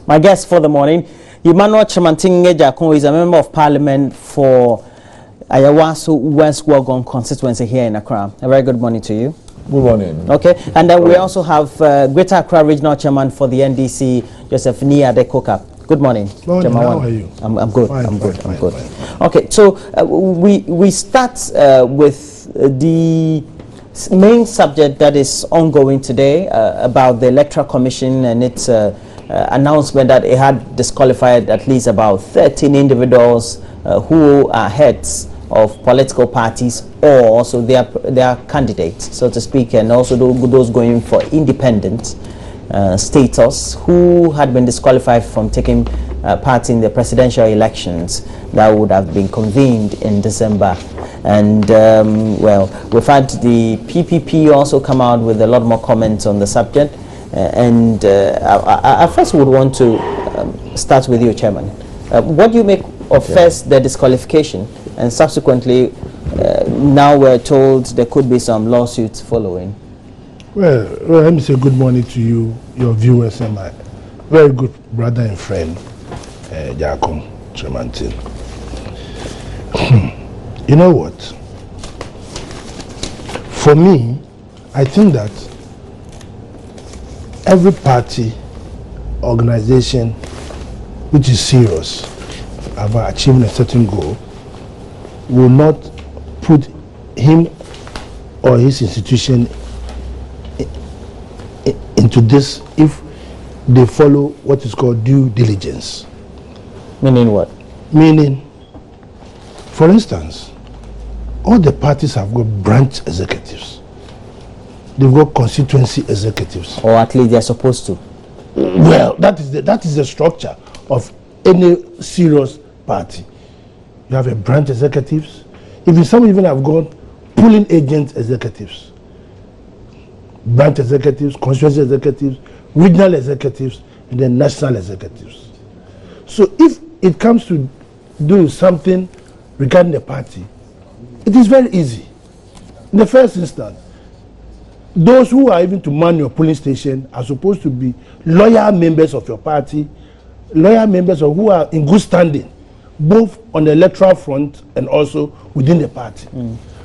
My guest for the morning, Emmanuel Chimantinge Jakon, is a member of parliament for Ayawaso West Wagon constituency here in Accra. A very good morning to you. Good morning. Okay, and then we also have Greater Accra Regional Chairman for the NDC, Joseph Nia de Koka. Good morning. Morning. How are you? I'm good. Fine, I'm good. fine, I'm good. fine. Okay, so we start with the main subject that is ongoing today about the Electoral Commission and its announcement that it had disqualified at least about 13 individuals who are heads of political parties, or also they are candidates, so to speak, and also those going for independent status who had been disqualified from taking part in the presidential elections that would have been convened in December. And well, we've had the PPP also come out with a lot more comments on the subject. I first would want to start with you, Chairman. What do you make of first the disqualification, and subsequently now we're told there could be some lawsuits following? Well, let me say good morning to you, your viewers, and my very good brother and friend, Jacob Tremantin. You know what? For me, I think that every party, organization which is serious about achieving a certain goal will not put him or his institution into this if they follow what is called due diligence. Meaning what? Meaning, for instance, all the parties have got branch executives. They've got constituency executives. Or at least they're supposed to. Well, that is the structure of any serious party. You have a branch executives. Even some even have got pooling agent executives, branch executives, constituency executives, regional executives, and then national executives. So if it comes to do something regarding the party, it is very easy. In the first instance, those who are even to man your polling station are supposed to be loyal members of your party, loyal members of who are in good standing, both on the electoral front and also within the party.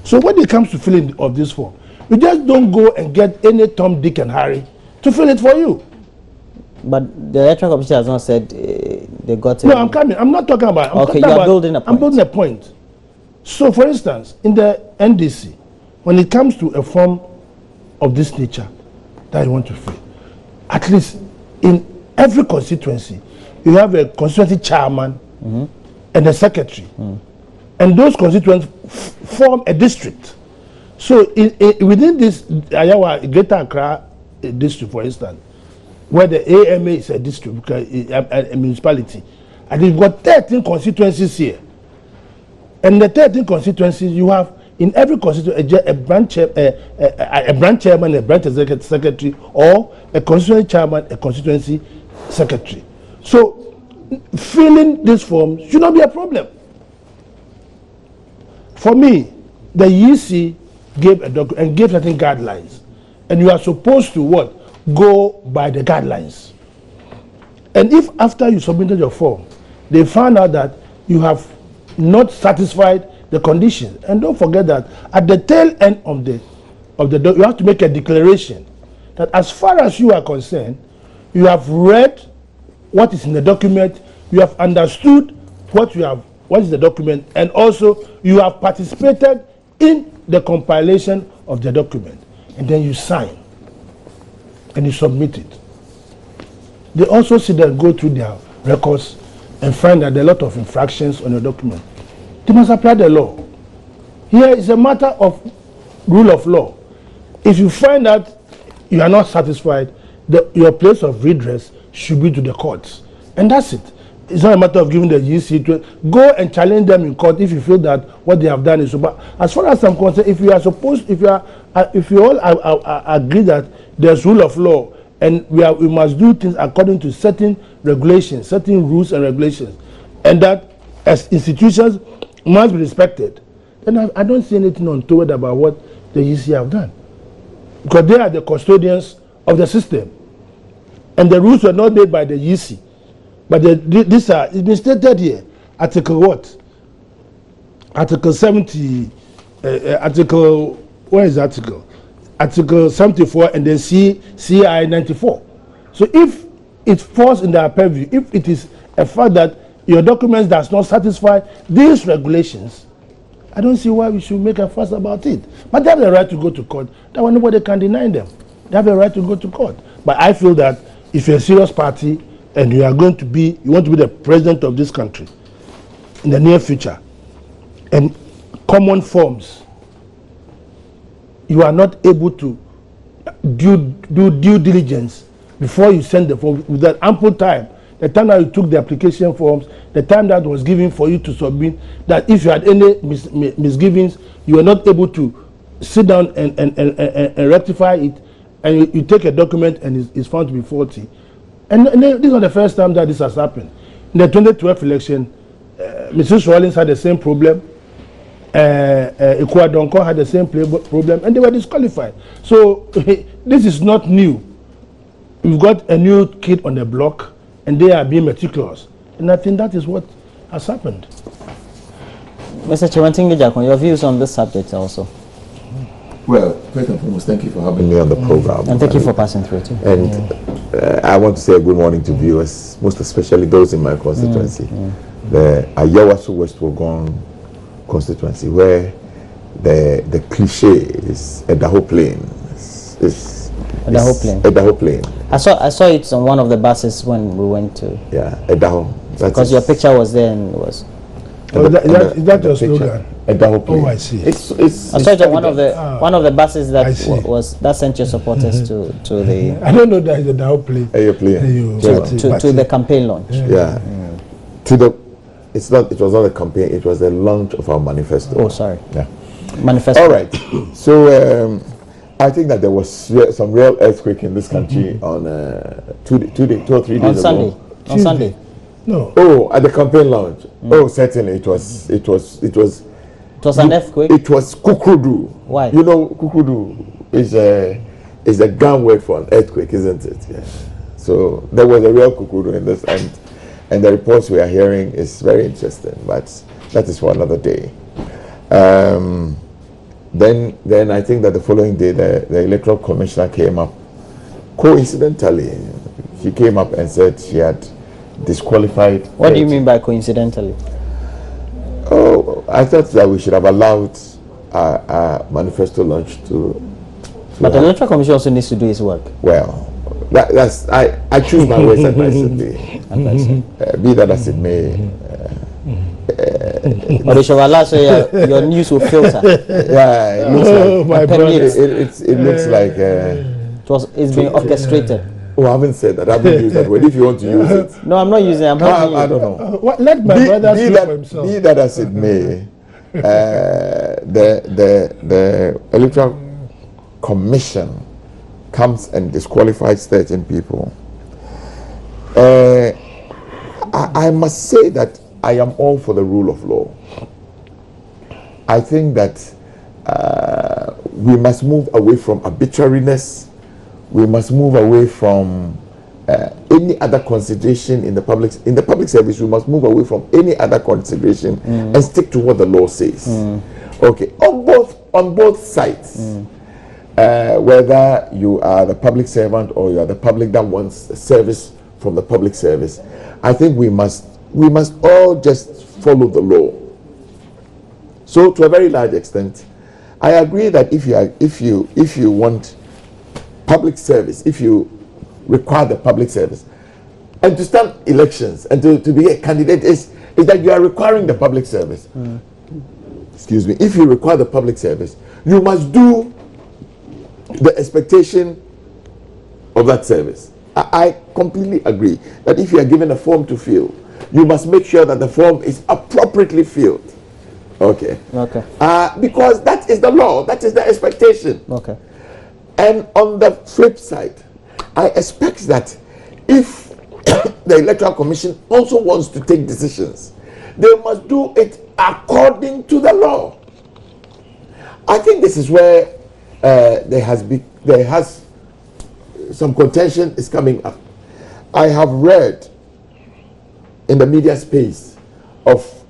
So when it comes to filling of this form, you just don't go and get any Tom, Dick, and Harry to fill it for you. But the Electoral Commission has not said they got it. No, I'm coming. I'm not talking about. Okay, you're building a point. I'm building a point. So, for instance, in the NDC, when it comes to a form of this nature that you want to fill, at least in every constituency, you have a constituency chairman and a secretary. And those constituents form a district. So within this Greater Accra district, for instance, where the AMA is a district, a municipality, and you've got 13 constituencies here. And the 13 constituencies, you have in every constituency a branch chairman, a branch secretary, or a constituency chairman, a constituency secretary. So filling this form should not be a problem. For me, the EC gave a document and gave certain guidelines, and you are supposed to what? Go by the guidelines. And if after you submitted your form, they found out that you have not satisfied the conditions, and don't forget that at the tail end of the you have to make a declaration that as far as you are concerned, you have read what is in the document, you have understood what is the document, and also you have participated in the compilation of the document, and then you sign and you submit it. They also see that go through their records and find that there are a lot of infractions on your document. They must apply the law. Here is a matter of rule of law. If you find that you are not satisfied, your place of redress should be to the courts, and that's it. It's not a matter of giving the GC to go and challenge them in court if you feel that what they have done is so bad. As far as I'm concerned, if you all agree that there's rule of law and we must do things according to certain regulations, certain rules and regulations, and that as institutions must be respected, then I don't see anything untoward about what the GC have done, because they are the custodians of the system, and the rules were not made by the GC. But these are, it's been stated here, Article what? Article 70, Article, where is the article? Article 74 and then CI 94. So if it falls in their purview, if it is a fact that your documents does not satisfy these regulations, I don't see why we should make a fuss about it. But they have the right to go to court. That one, nobody can deny them. They have the right to go to court. But I feel that if you're a serious party and you want to be the president of this country in the near future, and common forms, you are not able to do due diligence before you send the form with that ample time. The time that you took the application forms, the time that was given for you to submit, that if you had any misgivings, you were not able to sit down and rectify it, and you take a document and it's found to be faulty. And this is not the first time that this has happened. In the 2012 election, Mrs. Rawlings had the same problem. Ikuadonko had the same problem, and they were disqualified. So this is not new. We've got a new kid on the block, and they are being meticulous. And I think that is what has happened. Mr. Chiwantingi, your views on this subject also? Well, first and foremost, thank you for having me on the program. And thank you for passing through too. And I want to say a good morning to viewers, most especially those in my constituency. The Ayawaso West Wogon constituency, where the cliche is Edaho Plain. Edaho Plain. I saw it on one of the buses when we went to. Yeah, Edaho. Because your picture was there and it was. Oh, is that your slogan? Edaho Plain. Oh, I see. I saw it on one of the buses that sent your supporters to the. I don't know that is Edaho Plain. To the campaign launch. Yeah. It was not a campaign, it was the launch of our manifesto. Oh, sorry. Yeah. Manifesto. All right. So I think that there was some real earthquake in this country on 2 or 3 days ago. On Sunday. No. Oh, at the campaign launch. Oh, certainly it was It was an earthquake. It was Kukudu. Why? You know, Kukudu is a gun word for an earthquake, isn't it? Yeah. So there was a real Kukudu in this, and the reports we are hearing is very interesting, but that is for another day. Then I think that the following day the electoral commissioner came up. Coincidentally, she came up and said she had disqualified. What do you mean by coincidentally? Oh, I thought that we should have allowed our manifesto launch to But the electoral commission also needs to do its work. Well, that's I choose my words advisedly. Be that as it may. Or they should allow so your news will filter. Yeah, it looks my brother. it looks like it's been orchestrated. Oh, I haven't said that. I haven't used that word. If you want to use it, No, I'm not using it. I'm helping you. I don't know. Let my brother speak for himself. Be that as it may, the electoral commission comes and disqualifies certain people. I must say that I am all for the rule of law. I think that we must move away from arbitrariness. We must move away from any other consideration in the public service. We must move away from any other consideration and stick to what the law says. Okay, on both sides. Whether you are the public servant or you are the public that wants a service from the public service, I think we must all just follow the law. So to a very large extent, I agree that if you want public service, if you require the public service, and to stand elections and to be a candidate is that you are requiring the public service. Excuse me. If you require the public service, you must do the expectation of that service. I completely agree that if you are given a form to fill, you must make sure that the form is appropriately filled. Okay. Because that is the law, that is the expectation. Okay. And on the flip side, I expect that if the Electoral Commission also wants to take decisions, they must do it according to the law. I think this is where there has some contention is coming up. I have read in the media space of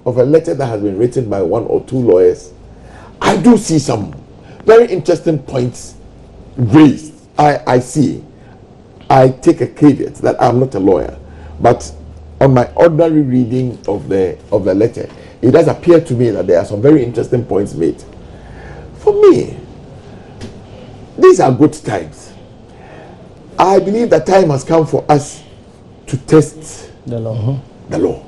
a letter that has been written by one or two lawyers, I do see some very interesting points raised. I see. I take a caveat that I'm not a lawyer, but on my ordinary reading of the letter, it does appear to me that there are some very interesting points made. For me, these are good times. I believe that time has come for us to test the law. The law.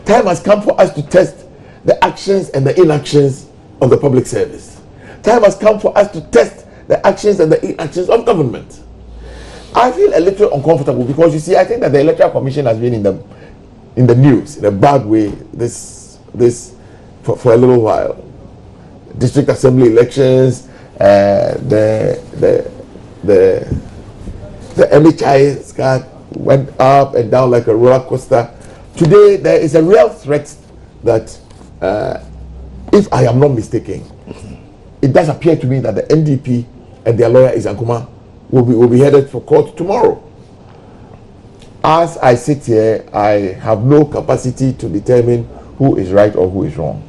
Time has come for us to test the actions and the inactions of the public service. Time has come for us to test the actions and the inactions of government. I feel a little uncomfortable because, you see, I think that the Electoral Commission has been in the news in a bad way this for a little while. District Assembly elections, the MHI scat went up and down like a roller coaster. Today, there is a real threat that, if I am not mistaken, it does appear to me that the NDP and their lawyer Darkuman will be headed for court tomorrow. As I sit here, I have no capacity to determine who is right or who is wrong.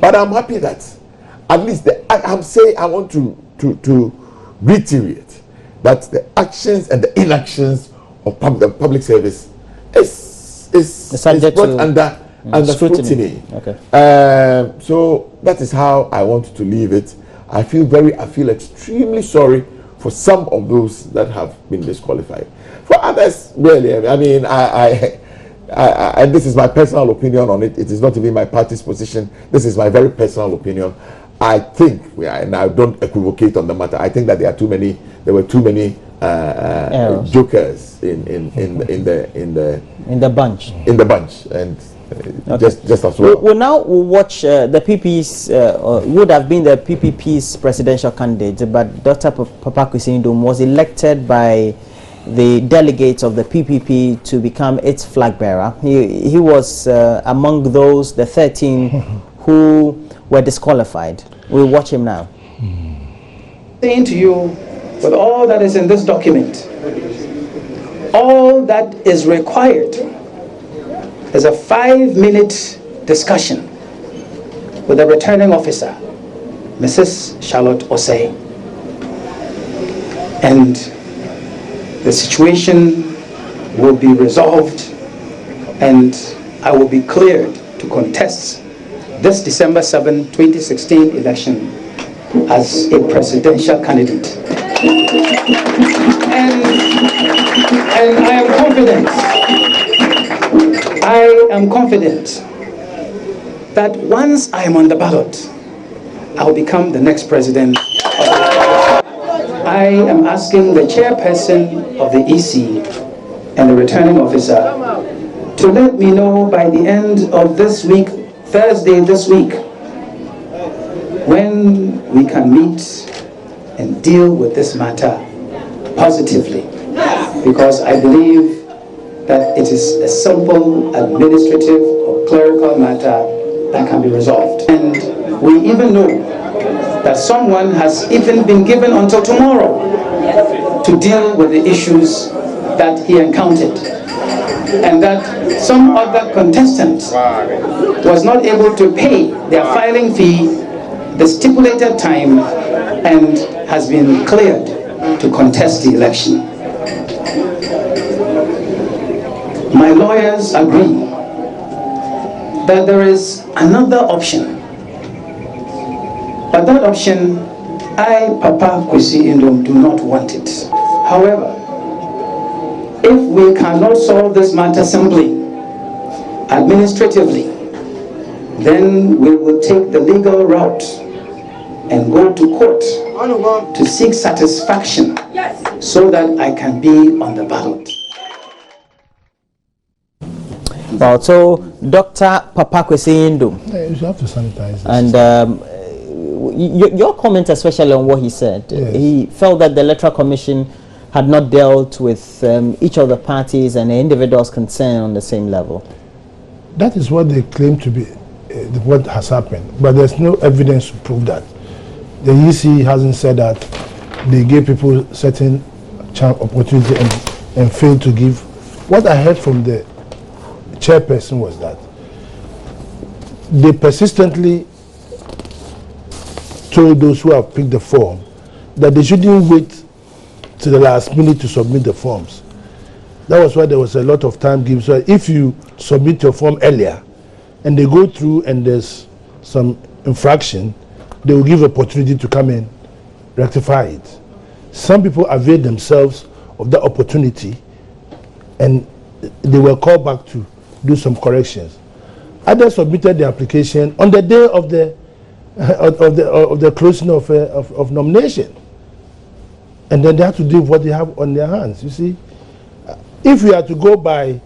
But I'm happy that at least I want to reiterate that the actions and the inactions of the public service is brought under scrutiny. Okay. So that is how I want to leave it. I feel extremely sorry for some of those that have been disqualified. For others, really, I mean, and this is my personal opinion on it. It is not even my party's position. This is my very personal opinion. I think, and I don't equivocate on the matter, I think that there were too many jokers in the bunch. In the bunch, and okay. just as well. We'll now watch the PP's, would have been the PPP's presidential candidate, but Dr. Papa Kwesi Ndom was elected by the delegates of the PPP to become its flag bearer. He was among those, the 13 who were disqualified. We'll watch him now. Saying to you, with all that is in this document, all that is required is a 5-minute discussion with the returning officer, Mrs. Charlotte Osei, and the situation will be resolved and I will be cleared to contest this December 7, 2016 election as a presidential candidate. And I am confident that once I am on the ballot, I'll become the next president of the country. I am asking the chairperson of the EC and the returning officer to let me know by the end of this week, Thursday this week, when we can meet and deal with this matter positively, because I believe that it is a simple administrative or clerical matter that can be resolved. And we even know that someone has even been given until tomorrow to deal with the issues that he encountered, and that some other contestant was not able to pay their filing fee the stipulated time and has been cleared to contest the election. My lawyers agree that there is another option, but that option, I, Papa Kwesi Ndom, do not want it. However, if we cannot solve this matter simply, administratively, then we will take the legal route and go to court to seek satisfaction so that I can be on the ballot. Well, so Dr. Papa Kwesi Ndom, You have to sanitize this. And your comment especially on what he said, yes. He felt that the Electoral Commission had not dealt with each of the parties and the individuals concerned on the same level. That is what they claim to be what has happened, but there's no evidence to prove that. The EC hasn't said that they gave people certain opportunity and failed to give what I heard from the chairperson was that they persistently told those who have picked the form that they shouldn't wait to the last minute to submit the forms. That was why there was a lot of time given. So if you submit your form earlier and they go through and there's some infraction, they will give opportunity to come and rectify it. Some people availed themselves of that opportunity and they were called back to do some corrections. Others submitted the application on the day of the closing of nomination, and then they have to do what they have on their hands. You see, if we are to go by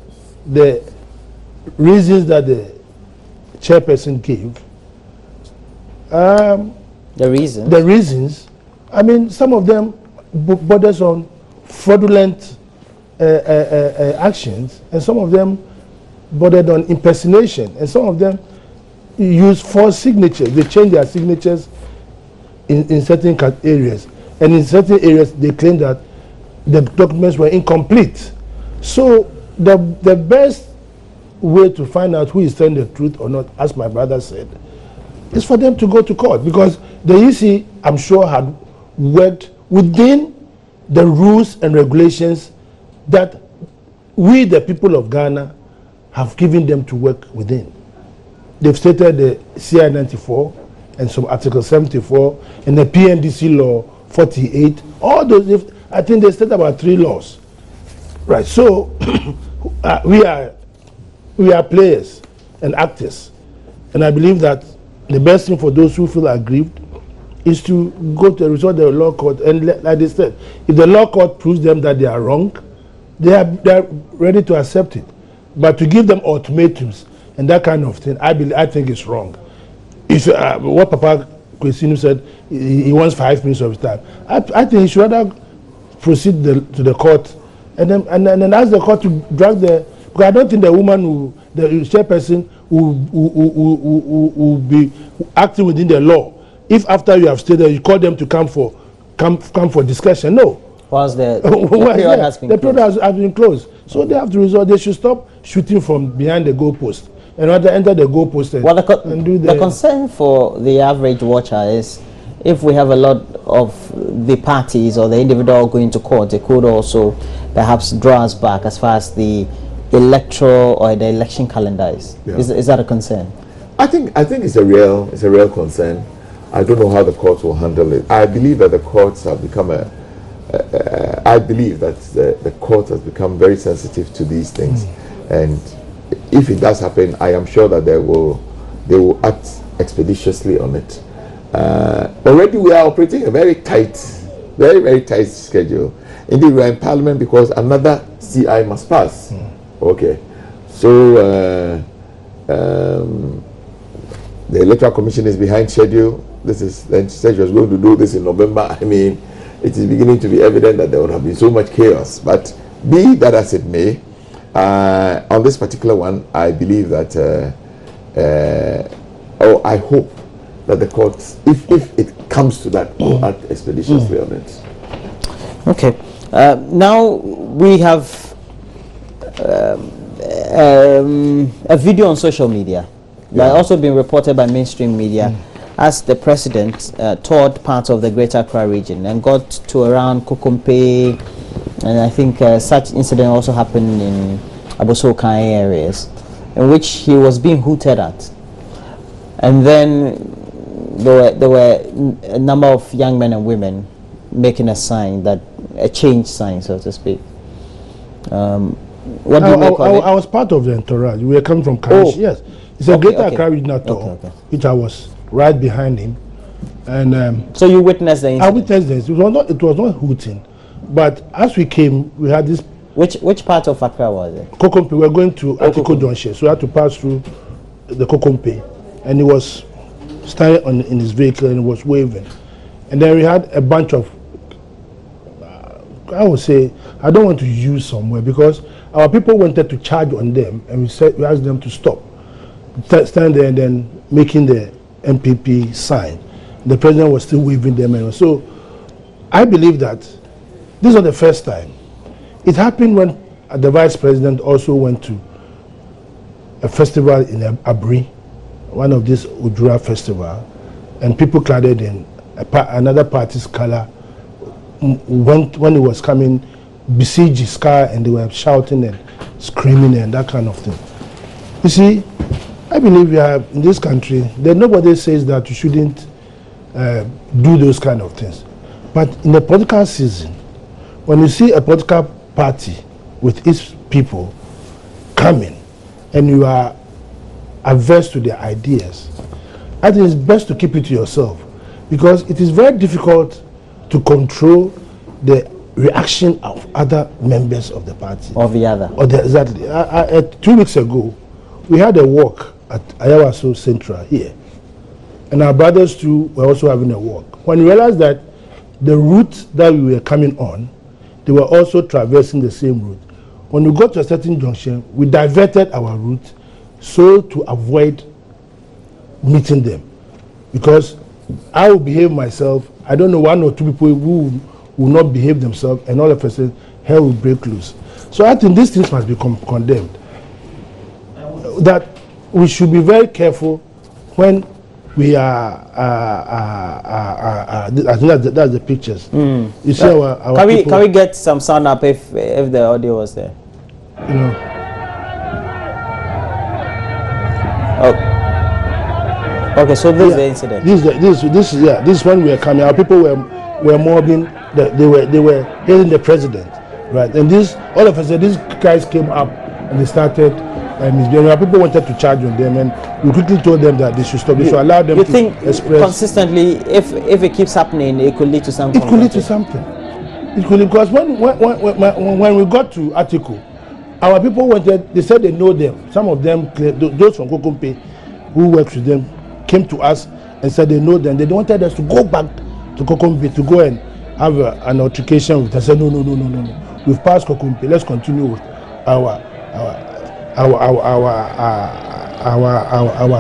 the reasons that the chairperson gave, the reasons, I mean, some of them borders on fraudulent actions, and some of them bordered on impersonation, and some of them use false signatures. They change their signatures in certain areas, and in certain areas they claim that the documents were incomplete. So the best way to find out who is telling the truth or not, as my brother said, is for them to go to court, because the EC, I'm sure, had worked within the rules and regulations that we, the people of Ghana, have given them to work within. They've stated the CI 94 and some Article 74 and the PNDC Law 48. All those, I think they stated about 3 laws. Right, so we are players and actors. And I believe that the best thing for those who feel aggrieved is to go to resort the law court, and like they said, if the law court proves them that they are wrong, they are ready to accept it. But to give them ultimatums and that kind of thing, I think it's wrong. If what Papa Kwesinu said, he wants 5 minutes of his time. I think he should rather proceed to the court and then ask the court to drag the. Because I don't think the woman the chairperson will be acting within the law. If after you have stayed there, you call them to come for discussion, no. Once the period has been closed. The period has been closed. So they have to resort. They should stop shooting from behind the goalpost and rather enter the goalpost and do the concern for the average watcher is if we have a lot of the parties or the individual going to court, they could also perhaps draw us back as far as the electoral or the election calendar is. Yeah. Is that a concern? I think it's a real concern. I don't know how the courts will handle it. I believe that the courts have become I believe that the court has become very sensitive to these things, and if it does happen, I am sure that they will act expeditiously on it. Already we are operating a very tight schedule. Indeed, we are in Parliament because another CI must pass. Okay, so the Electoral Commission is behind schedule. Then said she was going to do this in November. I mean, it is beginning to be evident that there would have been so much chaos. But be that as it may, on this particular one, I believe that, I hope that the courts, if it comes to that, will act expeditiously on it. Okay. Now we have a video on social media that also been reported by mainstream media. As the president toured parts of the Greater Accra region and got to around Kokompe, and I think such incident also happened in Abosokai areas, in which he was being hooted at. And then there were a number of young men and women making a sign, a change sign, so to speak. What do you make of it? I was part of the entourage. We were coming from Karachi. Yes, it's a Greater Accra regional tour, which I was right behind him, and so you witnessed the incident? I witnessed this. It was not hooting, but as we came, we had this. Which part of Accra was it? Kokompe. We were going to Atiko Junction, so we had to pass through the Kokompe, and he was standing in his vehicle and he was waving, and then we had a bunch of. I would say I don't want to use somewhere because our people wanted to charge on them, and we asked them to stop, stand there, and then making the MPP sign. The president was still waving them, and so I believe that this is not the first time. It happened when the vice president also went to a festival in Abri, one of these Ujura festival, and people clad in another party's color. When he was coming, besieged his car, and they were shouting and screaming and that kind of thing. You see, I believe we have in this country that nobody says that you shouldn't do those kind of things. But in the political season, when you see a political party with its people coming and you are averse to their ideas, I think it's best to keep it to yourself, because it is very difficult to control the reaction of other members of the party. Or the other. Exactly. 2 weeks ago, we had a walk at Ayawaso Central here. And our brothers too were also having a walk. When we realized that the route that we were coming on, they were also traversing the same route. When we got to a certain junction, we diverted our route so to avoid meeting them. Because I will behave myself, I don't know, 1 or 2 people who will not behave themselves, and all of a sudden hell will break loose. So I think these things must be condemned. That we should be very careful when we are. I think that's the pictures. You see our can we get some sound up if the audio was there? You know. Oh. Okay, so this is the incident. This is when we were coming. Our people were mobbing. They were hating the president, right? And all of a sudden these guys came up and they started misbehaving. Our people wanted to charge on them, and we quickly told them that they should stop. They should allow them to think express. Consistently, if it keeps happening, it could lead to something. It could lead to something. It could, because when we got to Article, our people wanted. They said they know them. Some of them, those from Kokompe, who works with them, came to us and said they know them. They wanted us to go back to Kokompe to go and have an altercation with us. I said no. We've passed Kokompe. Let's continue with our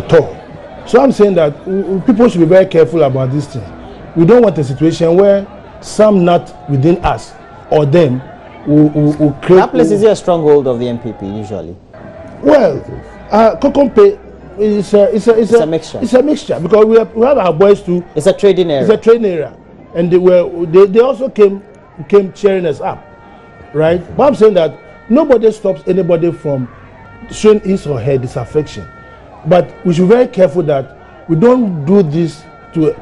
tour. So I'm saying that people should be very careful about this thing. We don't want a situation where some not within us or them will create. That place is a stronghold of the MPP usually. Well, Kokompe is a mixture. It's a mixture because we have our boys too. It's a trading area. It's a trading area, and they also came cheering us up, right? But I'm saying that nobody stops anybody from showing his or her disaffection, but we should be very careful that we don't do this to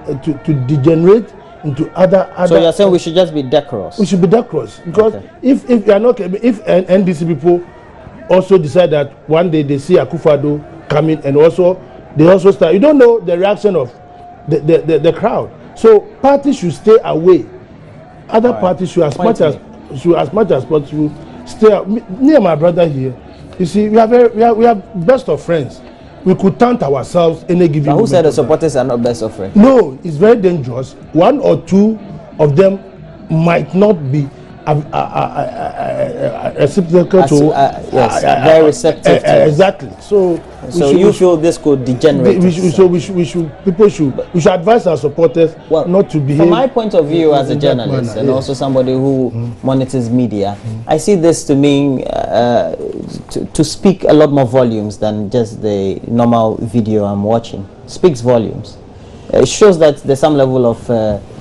degenerate into other. So you're saying we should just be decorous? We should be decorous, because if you are not, if NDC people also decide that one day they see Akufo-Addo coming and they also start, you don't know the reaction of the crowd. So parties should stay away. Other parties should as much as possible stay out. Me and my brother here, you see, we have best of friends. We could taunt ourselves in a given. Who said the supporters are not best of friends? No, it's very dangerous. 1 or 2 of them might not be reciprocal to. Yes, very receptive. Exactly. So you feel this could degenerate? We should advise our supporters not to behave. From my point of view as a journalist and also somebody who monitors media, I see this to mean to speak a lot more volumes than just the normal video I'm watching. Speaks volumes. It shows that there's some level of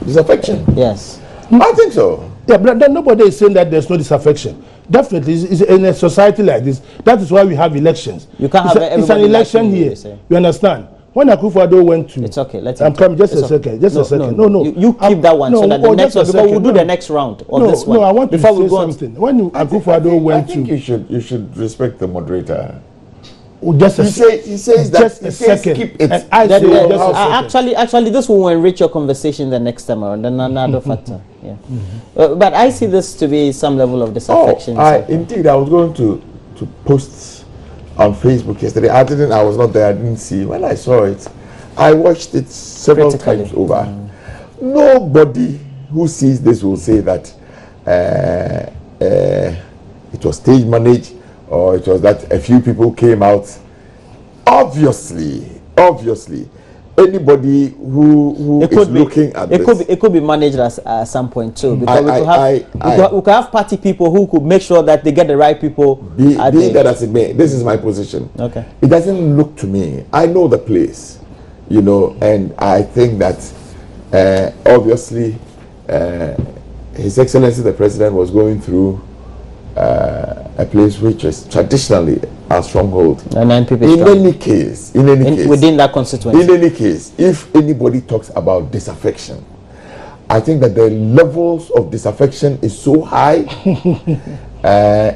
disaffection. Yes, I think so. Yeah, but then nobody is saying that there's no disaffection. Definitely, it's in a society like this. That is why we have elections. You can't have everybody. It's an election here. You understand? When Akufo-Addo went to, it's okay. I'm coming. Just a second. No. You keep that one so that the next one, because we'll do the next round of this one. No, I want before to we say go something. When Akufo-Addo went to, I think you should respect the moderator. He says that. Just a second. Keep it. And I say just a second. Actually, this will enrich your conversation the next time around. Then another factor. Yeah. But I see this to be some level of disaffection. Indeed, I was going to post on Facebook yesterday. I was not there. I didn't see. When I saw it, I watched it several times over. Nobody who sees this will say that it was stage managed, or it was that a few people came out. Obviously, anybody who is looking at this. It could be managed at some point too, because we could have party people who could make sure that they get the right people. Be that as it may, this is my position. Okay. It doesn't look to me. I know the place, and I think that obviously His Excellency the President was going through a place which is traditionally our stronghold. In any case, within that constituency. In any case, if anybody talks about disaffection, I think that the levels of disaffection is so high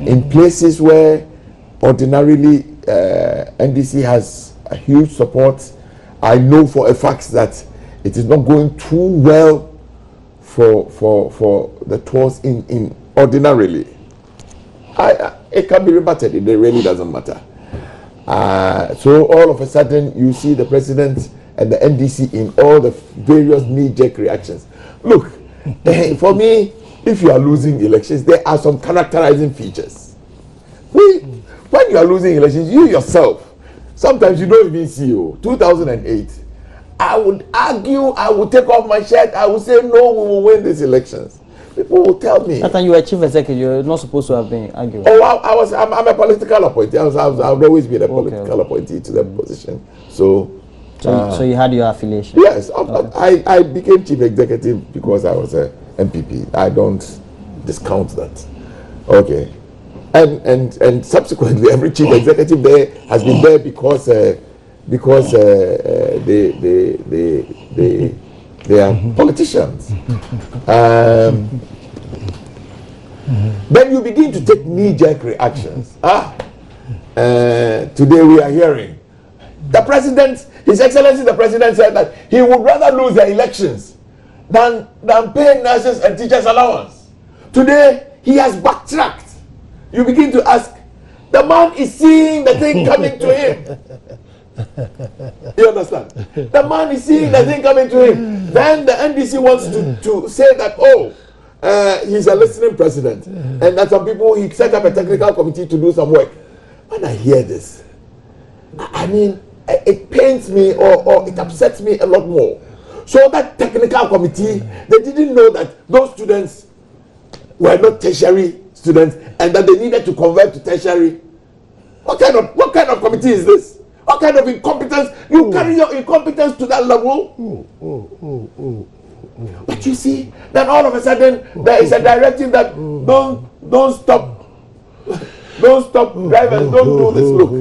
in places where ordinarily NDC has a huge support. I know for a fact that it is not going too well for the tours in ordinarily. It can be rebutted. It really doesn't matter. So all of a sudden, you see the president and the NDC in all the various knee-jerk reactions. Look, for me, if you are losing elections, there are some characterizing features. When you are losing elections, you yourself, sometimes you don't even see you. 2008, I would argue, I would take off my shirt, I would say, no, we will win these elections. People will tell me. That time you were chief executive, you're not supposed to have been arguing. Oh, I'm a political appointee. I've always been a political appointee to the position. So you had your affiliation? Yes. I became chief executive because I was a MPP. I don't discount that. Okay. And subsequently, every chief executive there has been there because they are politicians. Then you begin to take knee-jerk reactions. Today we are hearing the president, His Excellency the President, said that he would rather lose the elections than pay nurses and teachers allowance. Today he has backtracked. You begin to ask, the man is seeing the thing coming to him. You understand? The man is seeing the thing coming to him. Then the NDC wants to say that, he's a listening president, and that some people, he set up a technical committee to do some work. When I hear this, I mean, it pains me or it upsets me a lot more. So that technical committee, they didn't know that those students were not tertiary students and that they needed to convert to tertiary. What kind of committee is this? What kind of incompetence? You carry your incompetence to that level? But you see, then all of a sudden there is a directive that don't stop drivers, don't do this. Look,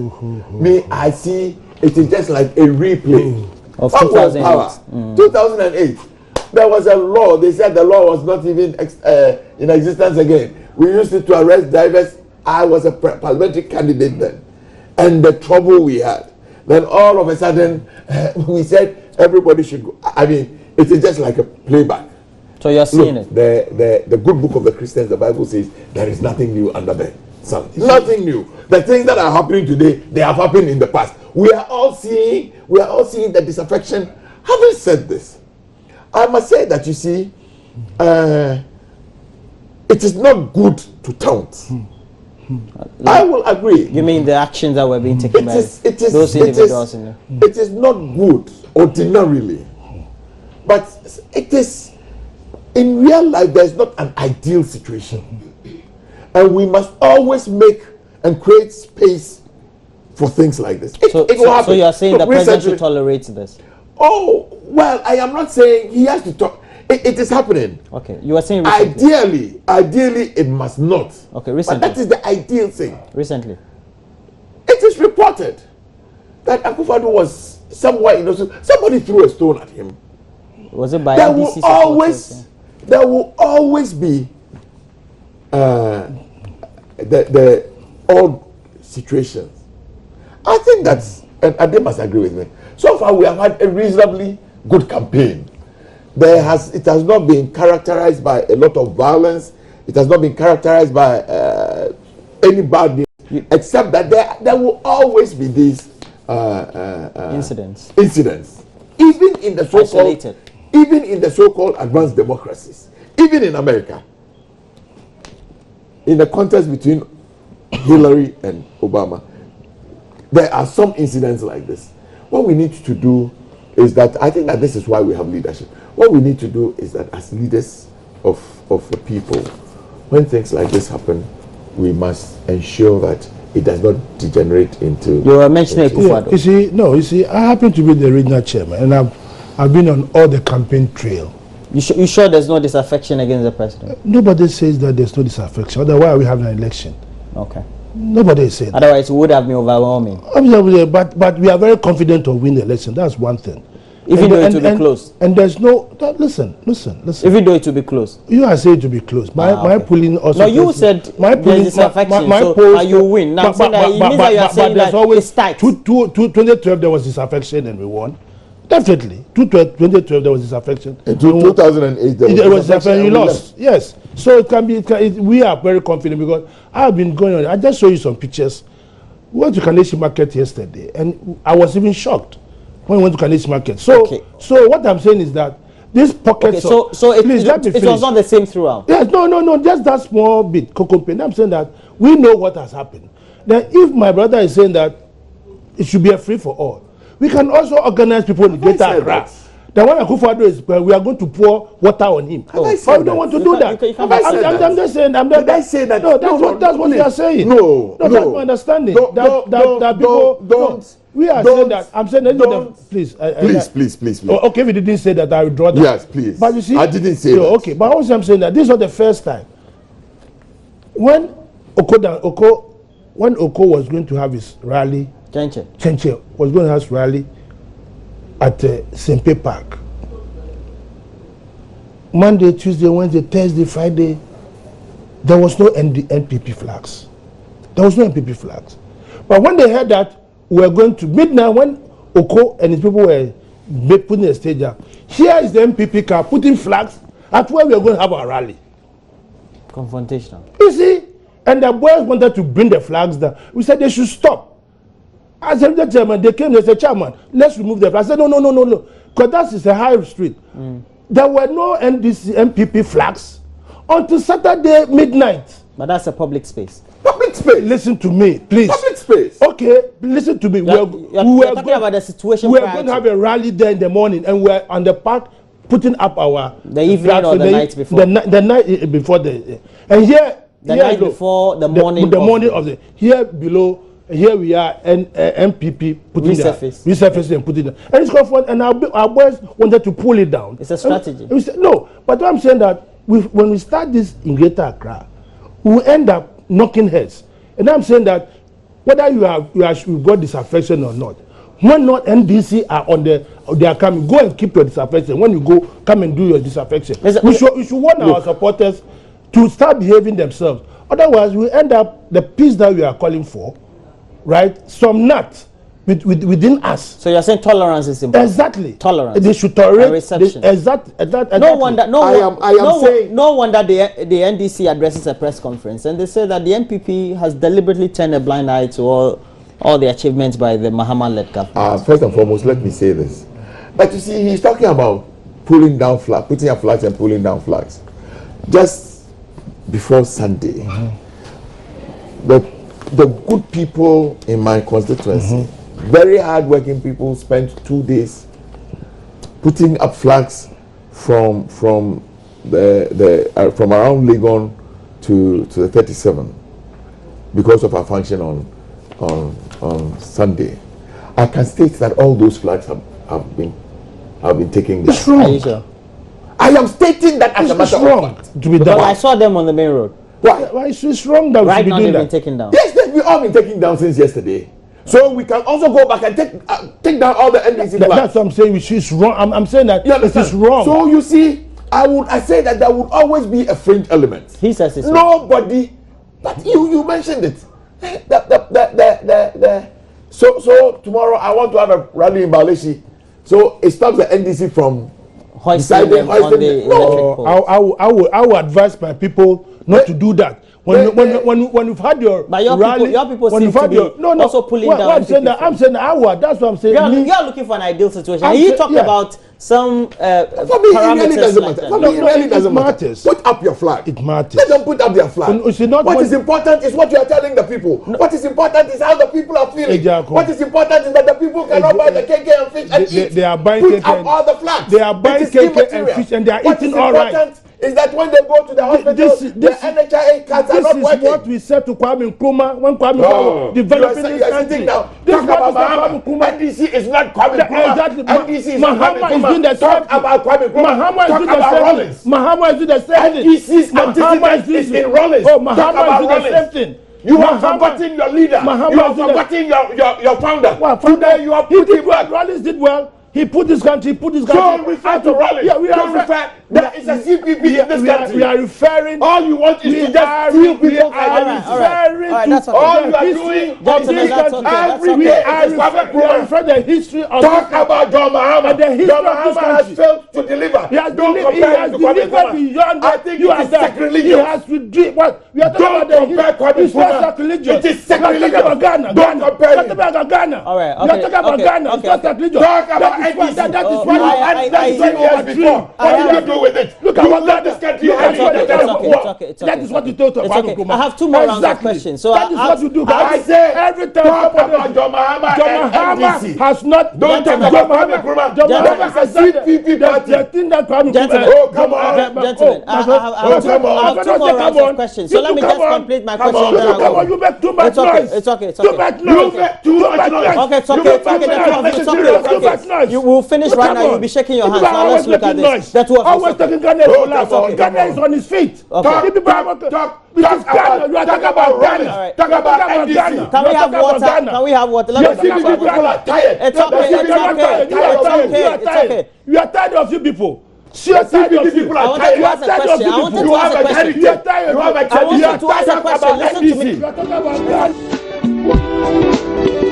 me, I see it is just like a replay of 2008. 2008. There was a law. They said the law was not even in existence again. We used it to arrest drivers. I was a parliamentary candidate then, and the trouble we had. Then all of a sudden, we said everybody should go. I mean, it is just like a playback. So you're seeing it. The good book of the Christians, the Bible says there is nothing new under the sun. Nothing new. The things that are happening today, they have happened in the past. We are all seeing the disaffection. Having said this, I must say that you see, it is not good to taunt. I will agree. You mean the actions that were being taken by those individuals? It is not good ordinarily, but it is in real life. There is not an ideal situation, and we must always make and create space for things like this. It will happen. So you are saying the president should tolerate this? Oh well, I am not saying he has to talk. It is happening. Okay, you are saying recently. Ideally, it must not. Okay, recently. But that is the ideal thing. Recently. It is reported that Akufo-Addo was somewhere in Osu. Somebody threw a stone at him. Was it by there NDC will always, there will always be the odd situations. I think that's, and they must agree with me. So far, we have had a reasonably good campaign. It has not been characterized by a lot of violence. It has not been characterized by any bad news, except that there will always be these incidents. Even in the so-called advanced democracies, even in America, in the contest between Hillary and Obama, there are some incidents like this. What we need to do is that I think that this is why we have leadership. What we need to do is that as leaders of the people, when things like this happen, we must ensure that it does not degenerate into. You were mentioning You see, I happen to be the regional chairman, and I've been on all the campaign trail. You sure there's no disaffection against the president? Nobody says that there's no disaffection. Otherwise, why are we having an election? Okay. Nobody is saying that. Otherwise, it would have been overwhelming. But we are very confident of winning the election. That's one thing. Even though it will be close. And there's no. Listen. Even though it will be close. You are saying to be close. My polling also. No, you said my there's disaffection. So you win. Now, it means that you are saying that it's tight. 2012 there was disaffection and we won. Definitely. 2012 there was disaffection. In 2008 there was disaffection and you lost. Yes. So it can be. We are very confident because I've been going on. I just showed you some pictures. We went to Kaneshi Market yesterday and I was even shocked when we went to Kaneshi Market. So what I'm saying is that these pockets. It was not the same throughout. Yes. No. Just that small bit. I'm saying that we know what has happened. Then if my brother is saying that it should be a free for all, we can also organize people in Greater Accra. The one Akufo-Addo is, we are going to pour water on him. But we don't want to do that. I'm just saying. Did I say that? No, that's what you are saying. No, that's my understanding. We are saying that. I'm saying please. Okay, if you didn't say that, I will draw that. Yes, please. But you see, I didn't say that. Okay, but also I'm saying that this was the first time when Oko was going to have his rally. Chenche was going to have his rally at Sempe Park. Monday, Tuesday, Wednesday, Thursday, Friday, there was no NPP flags. But when they heard that we were going to midnight, when Oko and his people were putting a stage up, here is the NPP car putting flags at where we are going to have our rally. Confrontational. You see, and the boys wanted to bring the flags down. We said they should stop. As the chairman, they came, they said, Chairman, let's remove the flag. I said, no. Because that is a high street. There were no NPP flags until Saturday midnight. But that's a public space. Public space. Listen to me, please. Public space. Okay, listen to me. We're talking about the situation. We're going to have a rally there in the morning, and we're on the park putting up our the evening or the night before. The night before and here the night before the morning. The morning of the here below. Here we are, and MPP putting resurface and putting it. And it's comfort, and our boys wanted to pull it down. It's a strategy. No, but I'm saying that when we start this in Greater Accra, we will end up knocking heads. And I'm saying that whether you've got disaffection or not, when not NDC are they are coming, go and keep your disaffection. When you go, come and do your disaffection. We should warn our supporters to start behaving themselves. Otherwise, we end up the peace that we are calling for. Right, some nuts within us. So you're saying tolerance is important. Exactly. Tolerance. They should tolerate. Reception. Exactly. No wonder the NDC addresses a press conference and they say that the NPP has deliberately turned a blind eye to all the achievements by the Mahama-led government. First and foremost, let me say this. But you see, he's talking about pulling down flags, putting up flags and pulling down flags. Just before Sunday, the good people in my constituency, very hard-working people, spent 2 days putting up flags from around Legon to the 37 because of our function on Sunday. I can state that all those flags have been taken down. It's wrong. Are you sure? I am stating that as a matter of fact. To be done. I saw them on the main road. Why it's wrong that we should be doing that? Taken down. Yes, we all been taken down since yesterday. So we can also go back and take down all the NDC flags. That's what I'm saying. It's wrong. I'm saying that it is wrong. So you see, I say that there would always be a fringe element. He says it's nobody, but you mentioned it. So tomorrow I want to have a rally in Baleshi. So it stops the NDC from hoisting them on the electric pole. I will advise my people not to do that. When you've had your but your rally, people when seem you've to had be your also pulling down. I'm saying that that's what I'm saying. You're looking for an ideal situation. You talked about some for me, it really doesn't matter. For me, it really doesn't matter. Put up your flag. It matters. Let them put up their flag. What is important is what you are telling the people. What is important is how the people are feeling. What is important is that the people cannot buy the cake and fish and eat. They are buying put cake up and all the flags. They are buying cake and fish and they are eating all right. Is that when they go to the hospital, the NHIA cards are not working. This is what we said to Kwame Nkrumah when Kwame Nkrumah developing this country. Talk about Mahama. NDC is not Kwame Nkrumah. Exactly. NDC is Mahama is doing the same. Talk about Kwame Nkrumah. Mahama is doing the same thing. Mahama is doing the same thing. NDC's antecedent is in Rollins. Oh, Mahama is doing the same thing. You have forgotten your leader. You have forgotten your founder. Today you are putting back. Rollins did well. He put this country. Don't refer to Rollins. Yeah, don't refer. There is a CPP in this country. We are referring. All you want is to just steal people's identity. All you are doing is every day. We are referring to the history of. Talk about John Mahama. John Mahama has failed to deliver. He has delivered beyond. I think it is sacrilegious. He has to what? We are talking about the history. It's not sacrilegious. It is sacrilegious. Don't compare Ghana. All right. We are talking about Ghana. It's not sacrilegious. Talk about That is what years before. What did you do with it? Look at what that this country That is what you told us. I have two more rounds of questions. So that is what you do. I say every time talk about John Mahama and NDC. Has not. Don't talk about Kwame Nkrumah. That is a CPP party. The thing that Kwame Nkrumah. Oh, come on. Gentlemen, I have two more rounds of questions. So let me just complete my question. Come on, you make too much noise. It's okay. Too much noise. You make too much noise. Okay, it's okay. You will finish right now. You'll be shaking your hands. Now let's look at this. The two of you. Always talking Ghana is collapse. Ghana is on his feet. Talk about Ghana. Talk about NDC. Can we have water? Can we have water? Let me talk about people are tired. It's okay. You are tired of you people. People are I wanted to ask a question. I wanted to ask a question. You are tired. I wanted to ask a question. Listen to me. You are talking about Ghana.